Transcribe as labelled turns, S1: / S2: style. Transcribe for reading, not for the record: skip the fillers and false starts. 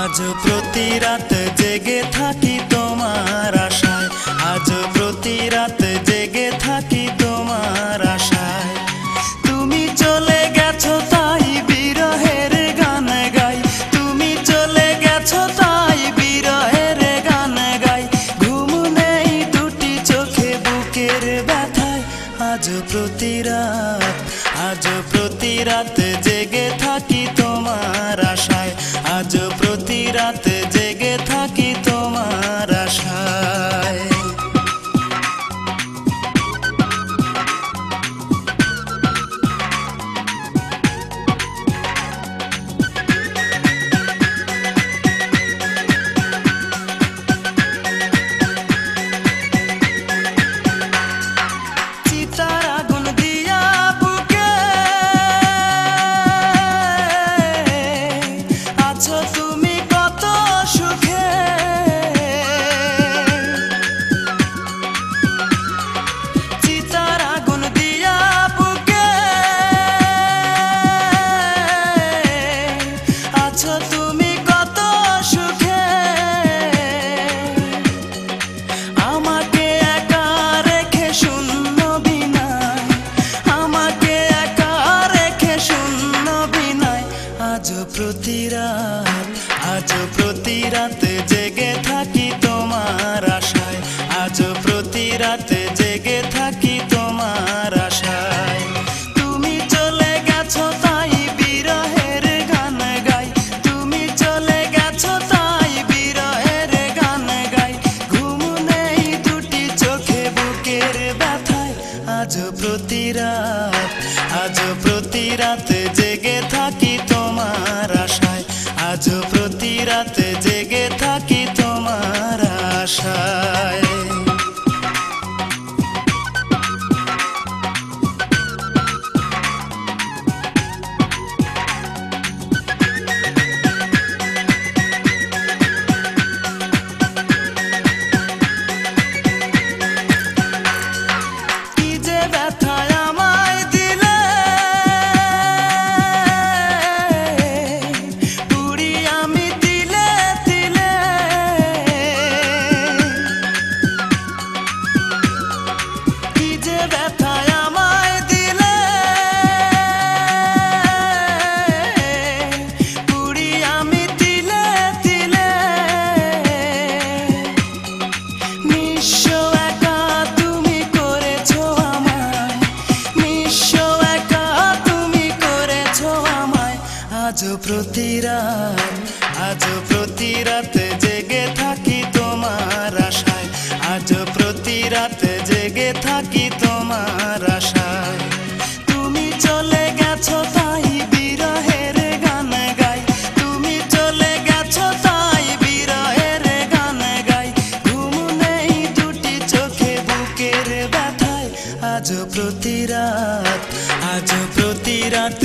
S1: আজ প্রতি রাত জেগে থাকি তোমার আশায়, আজ প্রতি রাত জেগে থাকি তোমার আশায়। তুমি চলে গেছো তাই বিরহের গান গাই, তুমি চলে গেছো তাই বিরহের গান গাই। ঘুম নেই দুটি চোখে বুকের ব্যথায়, আজ প্রতি রাত, আজ প্রতি রাত জেগে থাকি তোমার আশায়, আজ প্রতি রাত জেগে থাকি তোমার আশায়। চিতার আগুন দিয়া বুকে আছো তুমি কত সুখে, চিতার আগুন দিয়া বুকে আছো তুমি কত সুখে। আমাকে একা রেখে শূন্য বিনায়, আমাকে একা রেখে শূন্য বিনায়। আজ প্রতি রাত, আজ প্রতি রাত জেগে থাকি তোমার আশায়, আজ প্রতি রাত জেগে থাকি তোমার আশায়। তুমি চলে গেছো তাই বিরহের গান গাই, তুমি চলে গেছো তাই বিরহের গান গাই। ঘুম নেই দুটি চোখে বুকের ব্যথায়, আজ প্রতি রাত, আজ প্রতি রাত জেগে থাকি তোমার আশায়, আজ প্রতি রাত জেগে থাকি তোমার আশায়। কি যে ব্যথায় আমায় দিলে, পুরি আমি তিলে তিলে। কি যে ব্যথায় আমায় দিলে, পুরি আমি তিলে তিলে। নিঃস্ব একা তুমি করেছো আমায়, নিঃস্ব একা তুমি করেছো আমায়। আজ প্রতি রাত, আজ প্রতি রাত জেগে থাকি তোমার আশায়, আজ প্রতি রাত জেগে থাকি তোমার আশায়। তুমি চলে গেছো তাই বিরহের গান গাই, তুমি চলে গেছো তাই বিরহের গান গাই। ঘুম নেই দুটি চোখে বুকের ব্যথায়, আজ প্রতি রাত, আজ প্রতি রাত